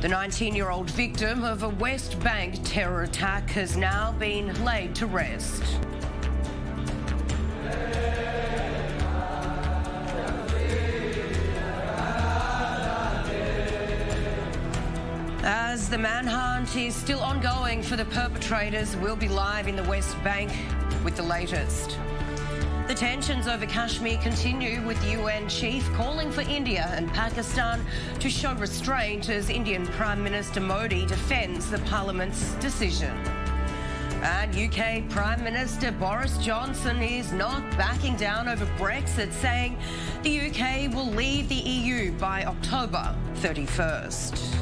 The 19-year-old victim of a West Bank terror attack has now been laid to rest. As the manhunt is still ongoing for the perpetrators, we'll be live in the West Bank with the latest. The tensions over Kashmir continue, with the UN chief calling for India and Pakistan to show restraint as Indian Prime Minister Modi defends the Parliament's decision. And UK Prime Minister Boris Johnson is not backing down over Brexit, saying the UK will leave the EU by October 31st.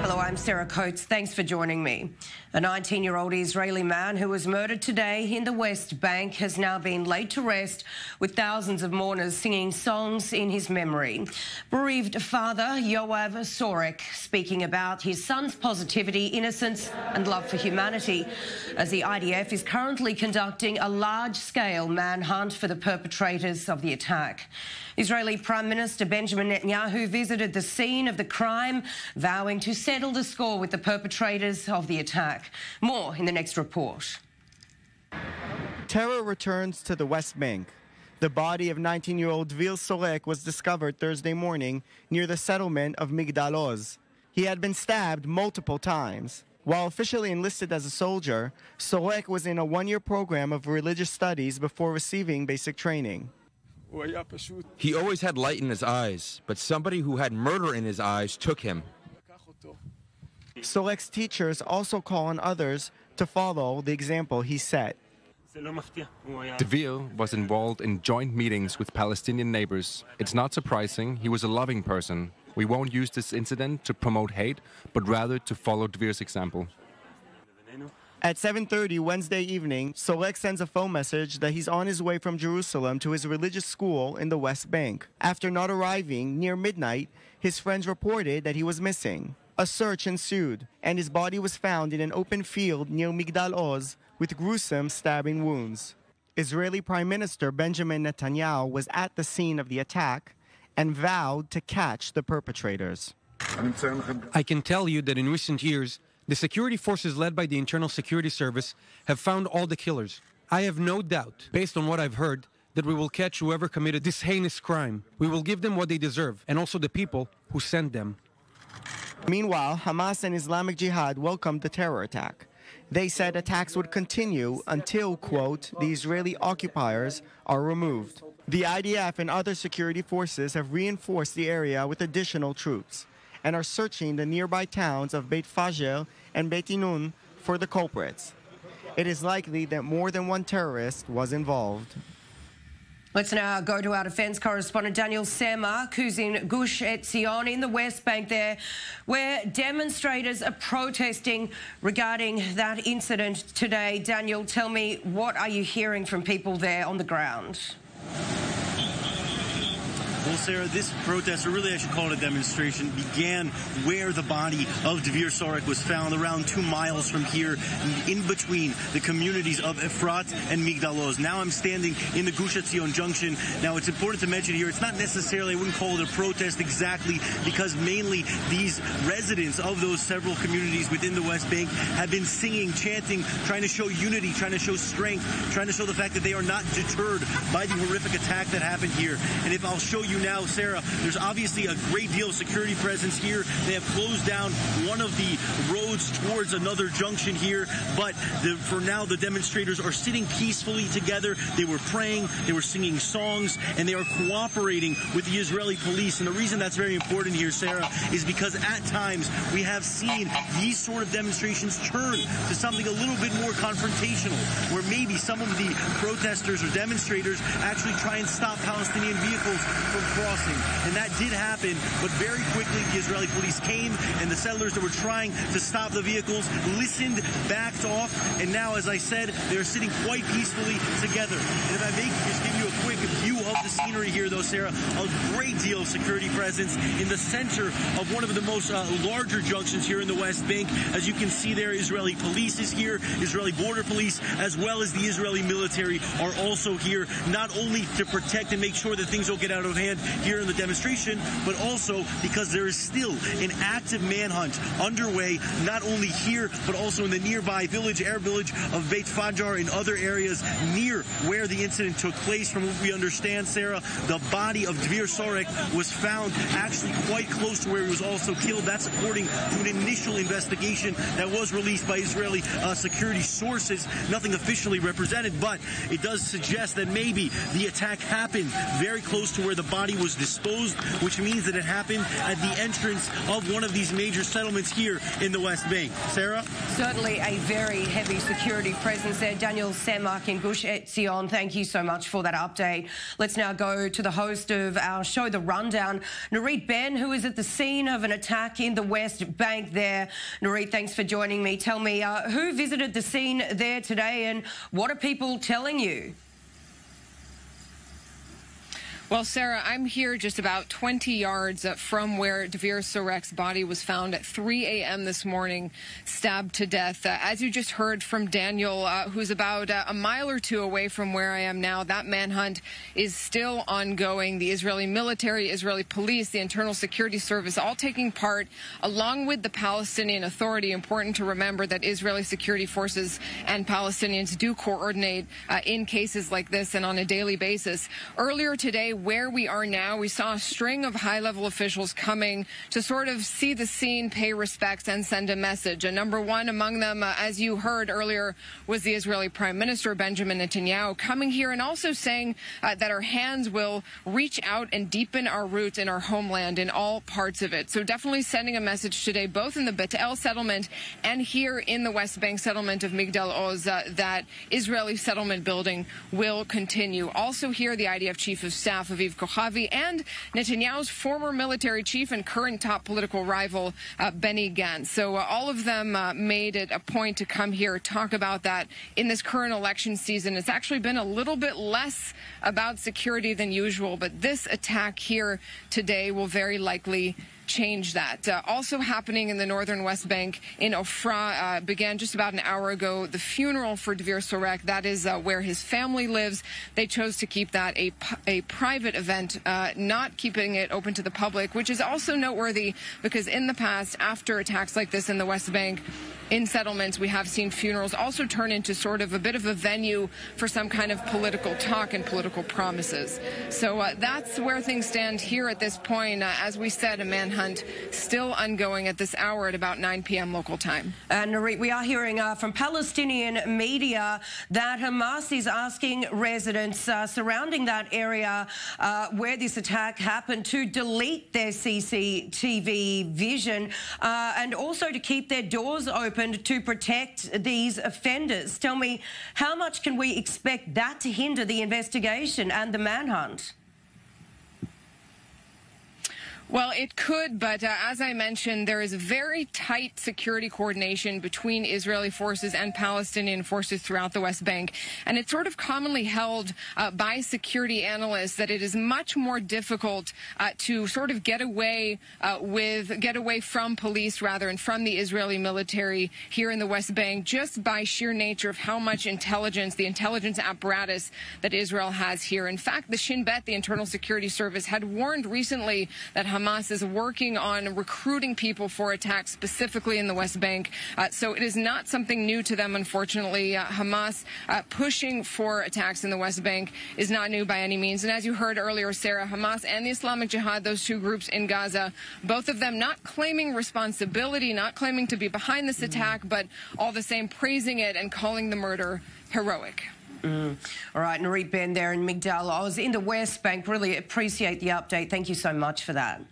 Hello, I'm Sarah Coates. Thanks for joining me. A 19-year-old Israeli man who was murdered today in the West Bank has now been laid to rest, with thousands of mourners singing songs in his memory. Bereaved father Yoav Sorek speaking about his son's positivity, innocence and love for humanity, as the IDF is currently conducting a large-scale manhunt for the perpetrators of the attack. Israeli Prime Minister Benjamin Netanyahu visited the scene of the crime, vowing to settle the score with the perpetrators of the attack. More in the next report. Terror returns to the West Bank. The body of 19-year-old Dvir Sorek was discovered Thursday morning near the settlement of Migdal Oz. He had been stabbed multiple times. While officially enlisted as a soldier, Sorek was in a one-year program of religious studies before receiving basic training. He always had light in his eyes, but somebody who had murder in his eyes took him. Sorek's teachers also call on others to follow the example he set. Dvir was involved in joint meetings with Palestinian neighbors. It's not surprising. He was a loving person. We won't use this incident to promote hate, but rather to follow Dvir's example. At 7:30 Wednesday evening, Sorek sends a phone message that he's on his way from Jerusalem to his religious school in the West Bank. After not arriving near midnight, his friends reported that he was missing. A search ensued, and his body was found in an open field near Migdal Oz with gruesome stabbing wounds. Israeli Prime Minister Benjamin Netanyahu was at the scene of the attack and vowed to catch the perpetrators. I can tell you that in recent years, the security forces led by the Internal Security Service have found all the killers. I have no doubt, based on what I've heard, that we will catch whoever committed this heinous crime. We will give them what they deserve, and also the people who sent them. Meanwhile, Hamas and Islamic Jihad welcomed the terror attack. They said attacks would continue until, quote, the Israeli occupiers are removed. The IDF and other security forces have reinforced the area with additional troops and are searching the nearby towns of Beit Fajr and Beit Inun for the culprits. It is likely that more than one terrorist was involved. Let's now go to our defence correspondent Daniel Semark, who's in Gush Etzion in the West Bank there, where demonstrators are protesting regarding that incident today. Daniel, tell me, what are you hearing from people there on the ground? Well, Sarah, this protest, or really I should call it a demonstration, began where the body of Dvir Sorek was found, around 2 miles from here, in between the communities of Efrat and Migdal Oz. Now I'm standing in the Gush Etzion junction. Now, it's important to mention here, it's not necessarily, I wouldn't call it a protest exactly, because mainly these residents of those several communities within the West Bank have been singing, chanting, trying to show unity, trying to show strength, trying to show the fact that they are not deterred by the horrific attack that happened here. And if I'll show you now, Sarah, there's obviously a great deal of security presence here. They have closed down one of the roads towards another junction here, but for now the demonstrators are sitting peacefully together. They were praying, they were singing songs, and they are cooperating with the Israeli police. And the reason that's very important here, Sarah, is because at times we have seen these sort of demonstrations turn to something a little bit more confrontational, where maybe some of the protesters or demonstrators actually try and stop Palestinian vehicles from crossing. And that did happen, but very quickly the Israeli police came, and the settlers that were trying to stop the vehicles listened, backed off, and now, as I said, they're sitting quite peacefully together. And if I may just give you a quick view of the scenery here, though, Sarah, a great deal of security presence in the center of one of the most larger junctions here in the West Bank. As you can see there, Israeli police is here, Israeli border police, as well as the Israeli military are also here, not only to protect and make sure that things don't get out of hand, understand here in the demonstration, but also because there is still an active manhunt underway, not only here, but also in the nearby air village of Beit Fajar and other areas near where the incident took place. From what we understand, Sarah, the body of Dvir Sorek was found actually quite close to where he was also killed. That's according to an initial investigation that was released by Israeli security sources. Nothing officially represented, but it does suggest that maybe the attack happened very close to where the body was disposed, which means that it happened at the entrance of one of these major settlements here in the West Bank. Sarah? Certainly a very heavy security presence there. Daniel Semak in Gush Etzion, thank you so much for that update. Let's now go to the host of our show, The Rundown, Nurit Ben, who is at the scene of an attack in the West Bank there. Nurit, thanks for joining me. Tell me, who visited the scene there today and what are people telling you? Well, Sarah, I'm here just about 20 yards from where Dvir Sorek's body was found at 3 a.m. this morning, stabbed to death. As you just heard from Daniel, who's about a mile or two away from where I am now, that manhunt is still ongoing. The Israeli military, Israeli police, the Internal Security Service, all taking part, along with the Palestinian Authority. Important to remember that Israeli security forces and Palestinians do coordinate in cases like this and on a daily basis. Earlier today, where we are now, we saw a string of high-level officials coming to sort of see the scene, pay respects, and send a message. And number one among them, as you heard earlier, was the Israeli Prime Minister Benjamin Netanyahu coming here and also saying that our hands will reach out and deepen our roots in our homeland in all parts of it. So definitely sending a message today, both in the Bet El settlement and here in the West Bank settlement of Migdal Oz, that Israeli settlement building will continue. Also here, the IDF Chief of Staff Aviv Kochavi and Netanyahu's former military chief and current top political rival, Benny Gantz. So all of them made it a point to come here, talk about that in this current election season. It's actually been a little bit less about security than usual, but this attack here today will very likely change that. Also happening in the northern West Bank in Ofra began just about an hour ago. The funeral for Dvir Sorek, that is where his family lives. They chose to keep that a private event, not keeping it open to the public, which is also noteworthy because in the past, after attacks like this in the West Bank, in settlements, we have seen funerals also turn into sort of a bit of a venue for some kind of political talk and political promises. So that's where things stand here at this point. As we said, a manhunt still ongoing at this hour at about 9 p.m. local time. And Nurit, we are hearing from Palestinian media that Hamas is asking residents surrounding that area where this attack happened to delete their CCTV vision and also to keep their doors open to protect these offenders. Tell me, how much can we expect that to hinder the investigation and the manhunt? Well, it could, but as I mentioned, there is very tight security coordination between Israeli forces and Palestinian forces throughout the West Bank. And it's sort of commonly held by security analysts that it is much more difficult to sort of get away from police, rather, and from the Israeli military here in the West Bank, just by sheer nature of how much intelligence, the intelligence apparatus that Israel has here. In fact, the Shin Bet, the Internal Security Service, had warned recently that Hamas is working on recruiting people for attacks specifically in the West Bank. So it is not something new to them, unfortunately. Hamas pushing for attacks in the West Bank is not new by any means. And as you heard earlier, Sarah, Hamas and the Islamic Jihad, those two groups in Gaza, both of them not claiming responsibility, not claiming to be behind this attack, but all the same praising it and calling the murder heroic. All right, Nurit Ben there in Migdal Oz in the West Bank. Really appreciate the update. Thank you so much for that.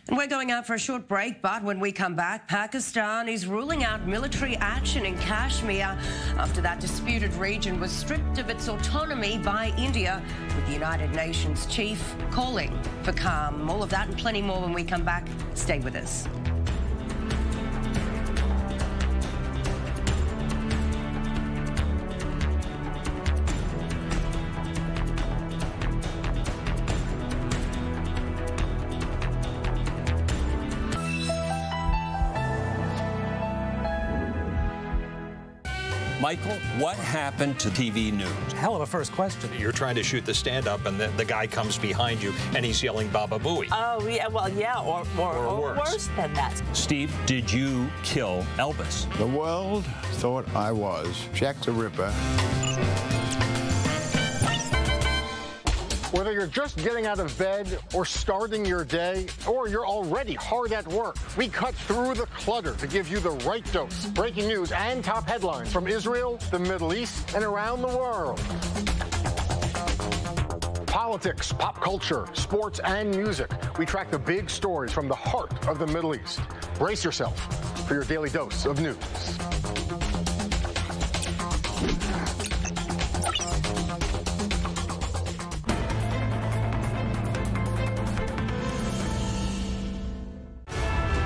And we're going out for a short break, but when we come back, Pakistan is ruling out military action in Kashmir after that disputed region was stripped of its autonomy by India, with the United Nations chief calling for calm. All of that and plenty more when we come back. Stay with us. Michael, what happened to TV news? Hell of a first question. You're trying to shoot the stand-up, and the guy comes behind you, and he's yelling Baba Booey. Oh, yeah, well, yeah, or worse than that. Steve, did you kill Elvis? The world thought I was Jack the Ripper. Whether you're just getting out of bed or starting your day, or you're already hard at work, we cut through the clutter to give you the right dose. Breaking news and top headlines from Israel, the Middle East, and around the world. Politics, pop culture, sports, and music. We track the big stories from the heart of the Middle East. Brace yourself for your daily dose of news.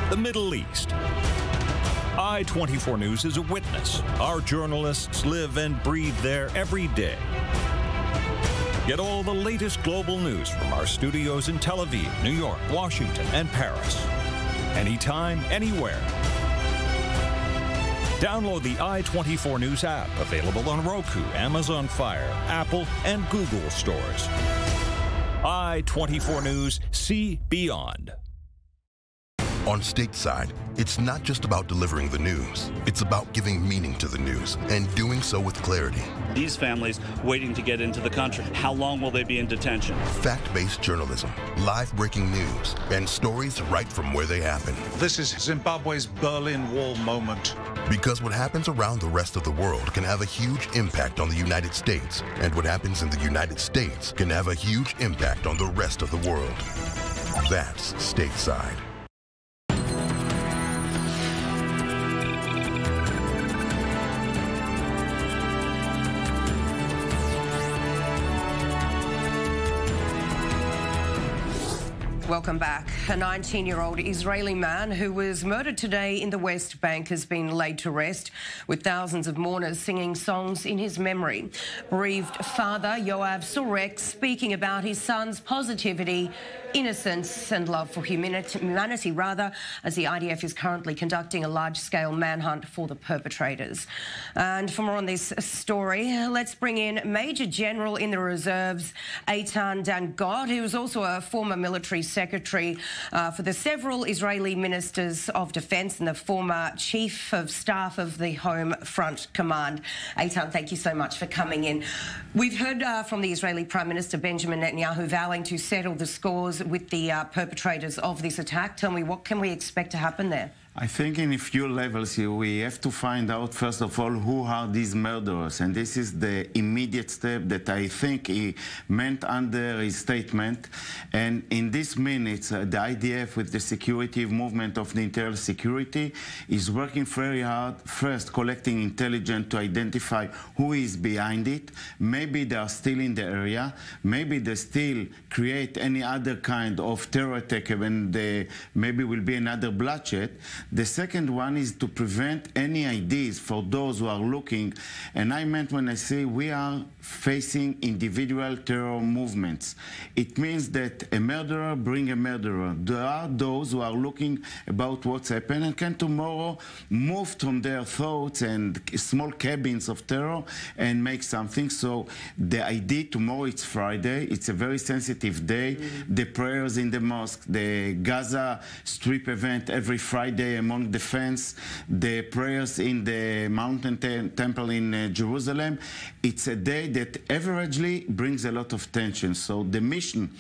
The Middle East. I-24 News is a witness. Our journalists live and breathe there every day. Get all the latest global news from our studios in Tel Aviv, New York, Washington, and Paris. Anytime, anywhere. Download the I-24 News app, available on Roku, Amazon Fire, Apple, and Google stores. I-24 News, see beyond. On Stateside, it's not just about delivering the news. It's about giving meaning to the news and doing so with clarity. These families waiting to get into the country, how long will they be in detention? Fact-based journalism, live breaking news, and stories right from where they happen. This is Zimbabwe's Berlin Wall moment. Because what happens around the rest of the world can have a huge impact on the United States, and what happens in the United States can have a huge impact on the rest of the world. That's Stateside. Welcome back. A 19-year-old Israeli man who was murdered today in the West Bank has been laid to rest, with thousands of mourners singing songs in his memory. Bereaved father Yoav Sorek speaking about his son's positivity, innocence and love for humanity, as the IDF is currently conducting a large-scale manhunt for the perpetrators. And for more on this story, let's bring in Major General in the Reserves, Eitan Dan-God, who is also a former military secretary for the several Israeli ministers of defence and the former chief of staff of the Home Front Command. Eitan, thank you so much for coming in. We've heard from the Israeli Prime Minister Benjamin Netanyahu vowing to settle the scores with the perpetrators of this attack. Tell me, what can we expect to happen there? I think in a few levels here we have to find out, first of all, who are these murderers. And this is the immediate step that I think he meant under his statement. And in these minutes, the IDF, with the security movement of the internal security, is working very hard, first collecting intelligence to identify who is behind it. Maybe they are still in the area. Maybe they still create any other kind of terror attack when there maybe will be another bloodshed. The second one is to prevent any ideas for those who are looking, and I meant when I say we are facing individual terror movements. It means that a murderer brings a murderer. There are those who are looking about what's happened and can tomorrow move from their thoughts and small cabins of terror and make something. So the idea tomorrow, it's Friday, it's a very sensitive day. The prayers in the mosque, the Gaza Strip event every Friday among the fans, the prayers in the mountain temple in Jerusalem. It's a day that averagely brings a lot of tension. So the mission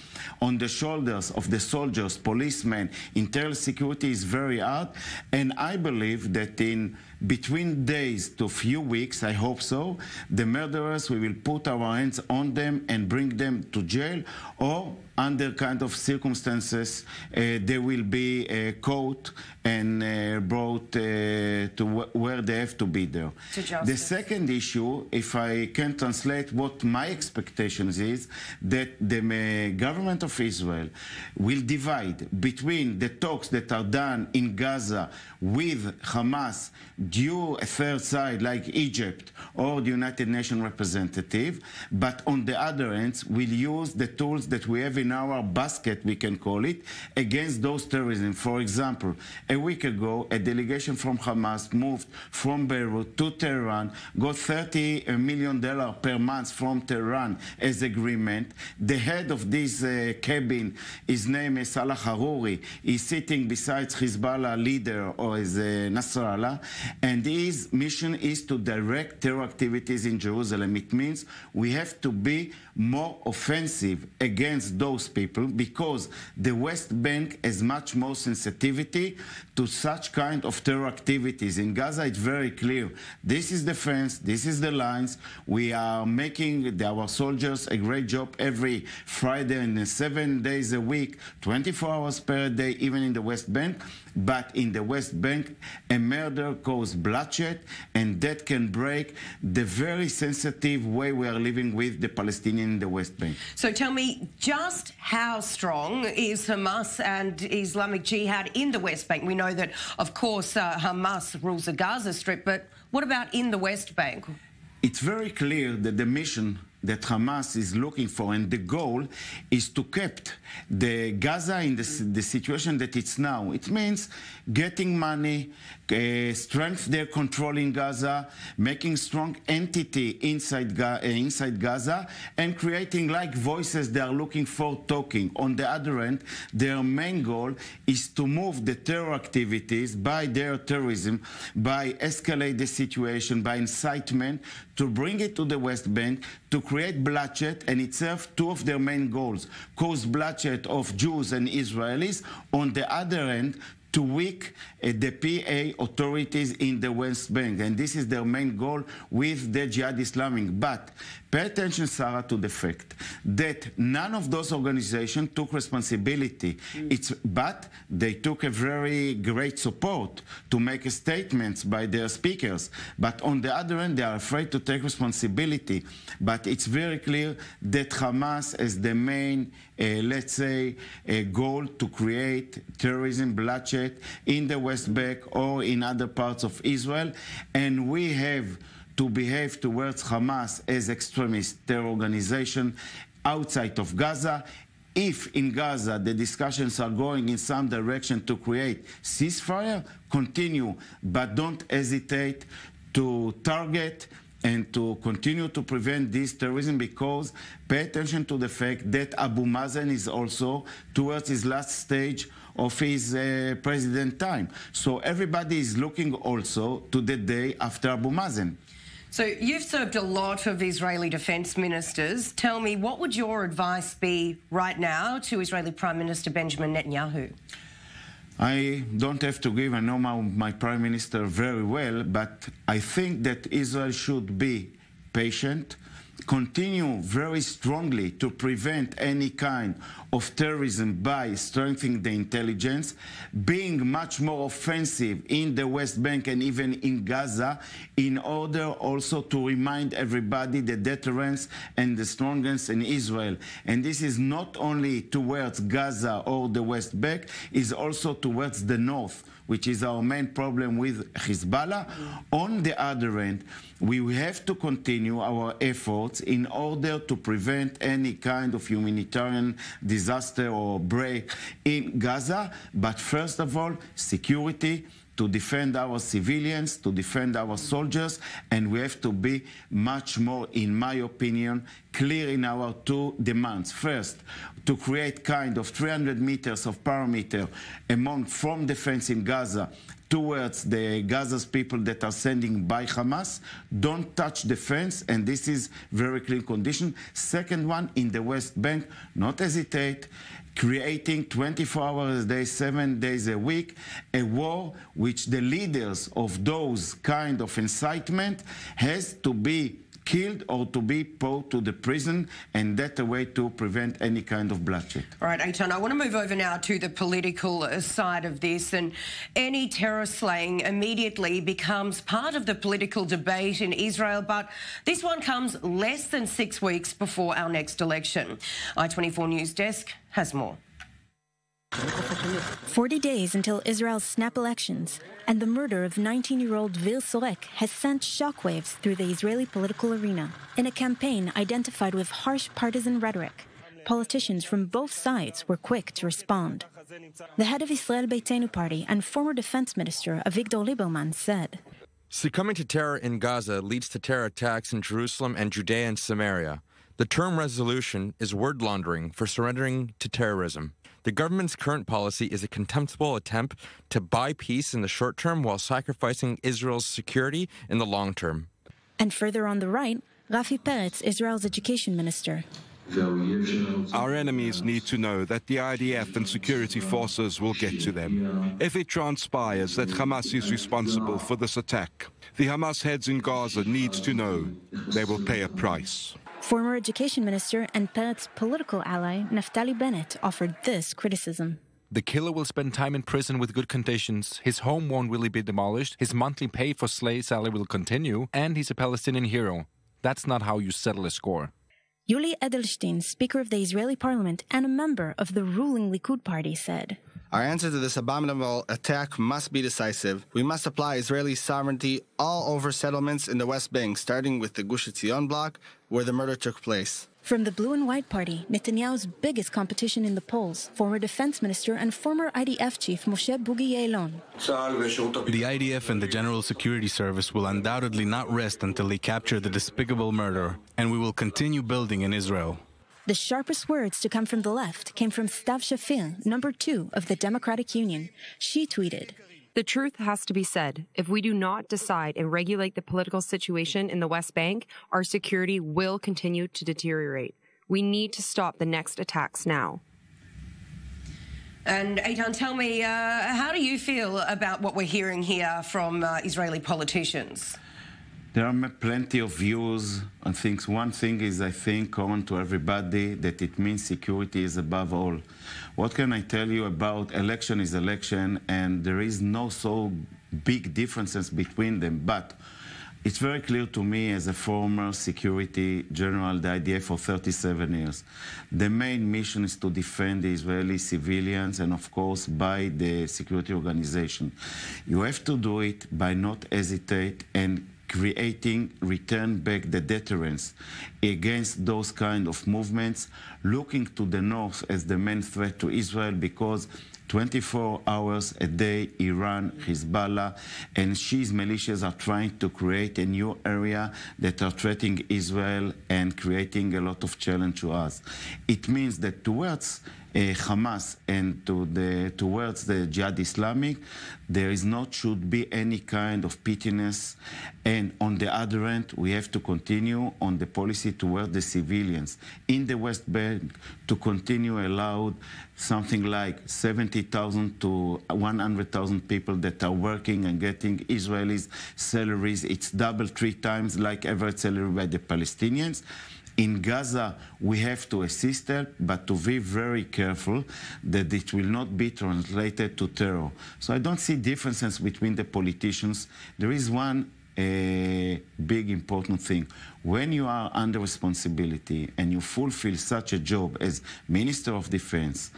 on the shoulders of the soldiers, policemen, internal security is very hard. And I believe that in between days to few weeks, I hope so, the murderers, we will put our hands on them and bring them to jail, or under kind of circumstances, they will be caught and brought to where they have to be there. The second issue, if I can translate what my expectations is, that the government of Israel will divide between the talks that are done in Gaza with Hamas due a third side like Egypt or the United Nations representative, but on the other end, we'll use the tools that we have in our basket, we can call it, against those terrorism. For example, a week ago, a delegation from Hamas moved from Beirut to Tehran, got $30 million per month from Tehran as agreement. The head of this cabin, his name is Salah Harouri, is sitting beside Hezbollah leader or is Nasrallah, and his mission is to direct terror activities in Jerusalem. It means we have to be more offensive against those people because the West Bank has much more sensitivity to such kind of terror activities. In Gaza, it's very clear. This is the fence, this is the lines. We are making our soldiers a great job every Friday and 7 days a week, 24 hours per day, even in the West Bank. But in the West Bank, a murder causes bloodshed, and that can break the very sensitive way we are living with the Palestinians in the West Bank. So tell me, just how strong is Hamas and Islamic Jihad in the West Bank? We know that, of course, Hamas rules the Gaza Strip, but what about in the West Bank? It's very clear that the mission that Hamas is looking for, and the goal is to keep the Gaza in the situation that it's now. It means getting money, strength their control in Gaza, making strong entity inside Gaza, and creating like voices they are looking for talking. On the other end, their main goal is to move the terror activities by their terrorism, by escalate the situation, by incitement, to bring it to the West Bank, to create bloodshed, and it serves two of their main goals: cause bloodshed of Jews and Israelis. On the other end, to weaken the PA authorities in the West Bank. And this is their main goal with the Jihad Islamic. But pay attention, Sarah, to the fact that none of those organizations took responsibility. But they took a very great support to make statements by their speakers. But on the other hand, they are afraid to take responsibility. But it's very clear that Hamas is the main, let's say, goal to create terrorism, bloodshed in the West Bank or in other parts of Israel. And we have to behave towards Hamas as extremist terror organization outside of Gaza. If in Gaza the discussions are going in some direction to create ceasefire, continue, but don't hesitate to target and to continue to prevent this terrorism, because pay attention to the fact that Abu Mazen is also towards his last stage of his president time. So everybody is looking also to the day after Abu Mazen. So you've served a lot of Israeli defence ministers. Tell me, what would your advice be right now to Israeli Prime Minister Benjamin Netanyahu? I don't have to give, I know my Prime Minister very well, but I think that Israel should be patient, continue very strongly to prevent any kind of terrorism by strengthening the intelligence, being much more offensive in the West Bank and even in Gaza, in order also to remind everybody the deterrence and the strongest in Israel. And this is not only towards Gaza or the West Bank, it's also towards the north, which is our main problem with Hezbollah. On the other end, we have to continue our efforts in order to prevent any kind of humanitarian disaster or break in Gaza. But first of all, security, to defend our civilians, to defend our soldiers, and we have to be much more, in my opinion, clear in our two demands. First, to create kind of 300 meters of perimeter from the fence in Gaza towards the Gaza's people that are sending by Hamas. Don't touch the fence, and this is very clear condition. Second one, in the West Bank, not hesitate, creating 24 hours a day, 7 days a week, a war which the leaders of those kind of incitement has to be killed or to be put to the prison, and that's a way to prevent any kind of bloodshed. All right, Eitan, I want to move over now to the political side of this, and any terror slaying immediately becomes part of the political debate in Israel, but this one comes less than 6 weeks before our next election. I24 News Desk has more. 40 days until Israel's snap elections, and the murder of 19-year-old Dvir Sorek has sent shockwaves through the Israeli political arena. In a campaign identified with harsh partisan rhetoric, politicians from both sides were quick to respond. The head of Israel Beitenu party and former defense minister Avigdor Lieberman said, "Succumbing to terror in Gaza leads to terror attacks in Jerusalem and Judea and Samaria. The term resolution is word laundering for surrendering to terrorism. The government's current policy is a contemptible attempt to buy peace in the short term while sacrificing Israel's security in the long term." And further on the right, Rafi Peretz, Israel's education minister. Our enemies need to know that the IDF and security forces will get to them. If it transpires that Hamas is responsible for this attack, the Hamas heads in Gaza need to know they will pay a price. Former education minister and Peretz's political ally, Naftali Bennett, offered this criticism. The killer will spend time in prison with good conditions, his home won't really be demolished, his monthly pay for slave salary will continue, and he's a Palestinian hero. That's not how you settle a score. Yuli Edelstein, Speaker of the Israeli Parliament and a member of the ruling Likud party, said, "Our answer to this abominable attack must be decisive. We must apply Israeli sovereignty all over settlements in the West Bank, starting with the Gush Etzion bloc, where the murder took place." From the Blue and White Party, Netanyahu's biggest competition in the polls, former defense minister and former IDF chief Moshe Boogie Ya'alon. The IDF and the General Security Service will undoubtedly not rest until they capture the despicable murderer, and we will continue building in Israel. The sharpest words to come from the left came from Stav Shafir, number 2 of the Democratic Union. She tweeted, "The truth has to be said. If we do not decide and regulate the political situation in the West Bank, our security will continue to deteriorate. We need to stop the next attacks now." And Eitan, tell me, how do you feel about what we're hearing here from Israeli politicians? There are plenty of views on things. One thing is, I think, common to everybody, that it means security is above all. What can I tell you about election is election, and there is no so big differences between them. But it's very clear to me, as a former security general, the IDF for 37 years, the main mission is to defend the Israeli civilians and, of course, by the security organization. You have to do it by not hesitate and creating, return back the deterrence against those kind of movements, looking to the north as the main threat to Israel, because 24 hours a day, Iran, Hezbollah, and Shi's militias are trying to create a new area that are threatening Israel and creating a lot of challenge to us. It means that towards Hamas and towards the Jihad Islamic, there is not should be any kind of pettiness. And on the other end, we have to continue on the policy toward the civilians in the West Bank to continue allowed something like 70,000 to 100,000 people that are working and getting Israelis' salaries. It's double, 3 times like average salary by the Palestinians. In Gaza, we have to assist them, but to be very careful that it will not be translated to terror. So I don't see differences between the politicians. There is one big important thing. When you are under responsibility and you fulfill such a job as Minister of Defense,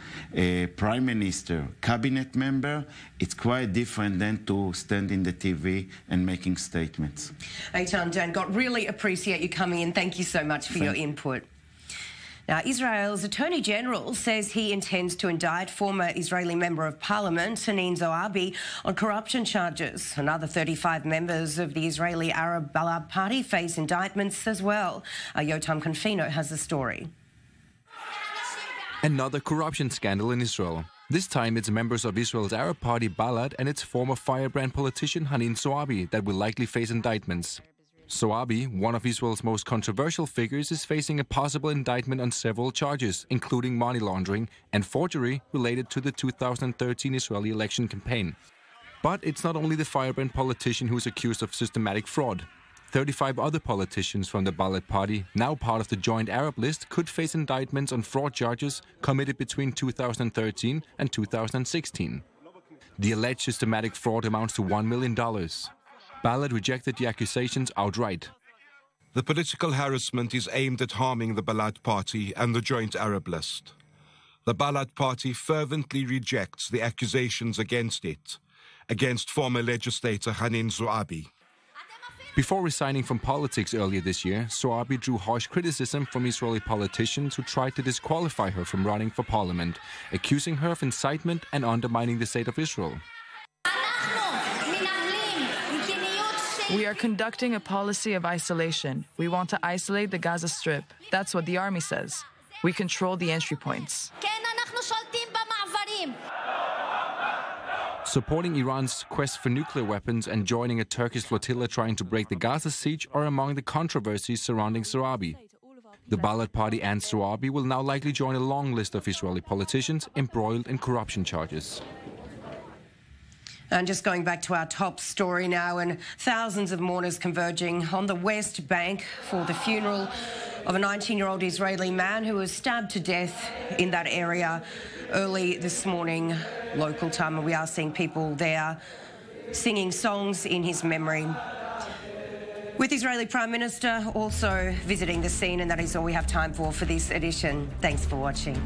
Prime Minister, Cabinet member, it's quite different than to stand in the TV and making statements. Eitan Dan-Gott, really appreciate you coming in. Thank you so much for your input. Now, Israel's Attorney General says he intends to indict former Israeli Member of Parliament, Hanin Zoabi, on corruption charges. Another 35 members of the Israeli Arab Balad Party face indictments as well. Yotam Confino has the story. Another corruption scandal in Israel. This time it's members of Israel's Arab Party Balad and its former firebrand politician Hanin Zoabi that will likely face indictments. Zoabi, one of Israel's most controversial figures, is facing a possible indictment on several charges, including money laundering and forgery related to the 2013 Israeli election campaign. But it's not only the firebrand politician who is accused of systematic fraud. 35 other politicians from the Balad Party, now part of the Joint Arab List, could face indictments on fraud charges committed between 2013 and 2016. The alleged systematic fraud amounts to $1 million. Balad rejected the accusations outright. The political harassment is aimed at harming the Balad Party and the Joint Arab List. The Balad Party fervently rejects the accusations against it, against former legislator Hanin Zouabi. Before resigning from politics earlier this year, Zouabi drew harsh criticism from Israeli politicians who tried to disqualify her from running for parliament, accusing her of incitement and undermining the state of Israel. We are conducting a policy of isolation. We want to isolate the Gaza Strip. That's what the army says. We control the entry points. Supporting Iran's quest for nuclear weapons and joining a Turkish flotilla trying to break the Gaza siege are among the controversies surrounding Zouabi. The Balad Party and Zouabi will now likely join a long list of Israeli politicians embroiled in corruption charges. And just going back to our top story now, and thousands of mourners converging on the West Bank for the funeral of a 19-year-old Israeli man who was stabbed to death in that area early this morning, local time. And we are seeing people there singing songs in his memory. With Israeli Prime Minister also visiting the scene, and that is all we have time for this edition. Thanks for watching.